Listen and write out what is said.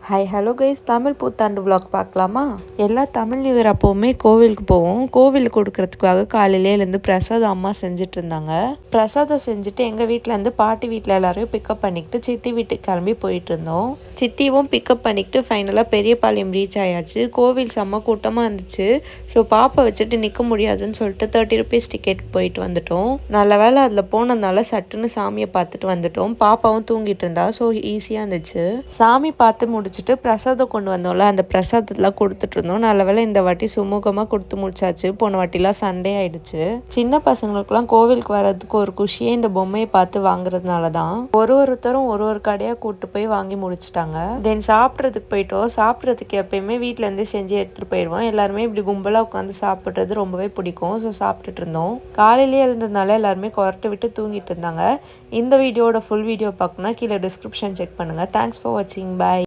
Hi hello guys, Tamil புத்தாண்டு vlog பார்க்கலாமா? எல்லா தமிழ் நியூ இயர் அப்போவுமே கோவிலுக்கு போவோம். கோவிலுக்கு கொடுக்கறதுக்காக காலையிலே எழுந்து பிரசாதம் அம்மா செஞ்சுட்டு இருந்தாங்க. பிரசாதம் செஞ்சுட்டு எங்கள் வீட்டிலேருந்து பாட்டி வீட்டில் எல்லாரையும் பிக்கப் பண்ணிக்கிட்டு சித்தி வீட்டுக்கு கிளம்பி போயிட்டு இருந்தோம். சித்தியும் பிக்கப் பண்ணிக்கிட்டு ஃபைனலாக பெரியபாளையம் ரீச் ஆயாச்சு. கோவில் செம்ம கூட்டமாக இருந்துச்சு. ஸோ பாப்பா வச்சுட்டு நிற்க முடியாதுன்னு சொல்லிட்டு 30 ருபீஸ் டிக்கெட் போயிட்டு வந்துட்டோம். நல்ல வேலை அதில் போனதுனால சட்டுன்னு சாமியை பார்த்துட்டு வந்துட்டோம். பாப்பாவும் தூங்கிட்டு இருந்தா, ஸோ ஈஸியாக இருந்துச்சு. சாமி பார்த்து முடிச்சுட்டு பிரசாதம் கொண்டு வந்தோம்ல, அந்த பிரசாதத்தெல்லாம் கொடுத்துட்டு இருந்தோம். நல்ல வேளை இந்த வாட்டி சுமூகமாக கொடுத்து முடிச்சாச்சு. போன வாட்டிலாம் சண்டே ஆயிடுச்சு. சின்ன பசங்களுக்குலாம் கோவிலுக்கு வர்றதுக்கு ஒரு குஷியே இந்த பொம்மையை பார்த்து வாங்குறதுனால தான். ஒருத்தரும் ஒரு கடையாக கூப்பிட்டு போய் வாங்கி முடிச்சிட்டாங்க. தென் சாப்பிட்றதுக்கு போயிட்டோம். சாப்பிட்றதுக்கு எப்பயுமே வீட்டிலேருந்தே செஞ்சு எடுத்துகிட்டு போயிடுவோம். எல்லாருமே இப்படி கும்பலாக உட்காந்து சாப்பிட்றது ரொம்பவே பிடிக்கும். ஸோ சாப்பிட்டுட்டு இருந்தோம். காலையிலேயே எழுந்ததுனால எல்லாருமே கொரட்டை விட்டு தூங்கிட்டு இருந்தாங்க. இந்த வீடியோட ஃபுல் வீடியோ பார்க்கணும்னா கீழே டிஸ்கிரிப்ஷன் செக் பண்ணுங்கள். தேங்க்ஸ் ஃபார் வாட்சிங். பாய்.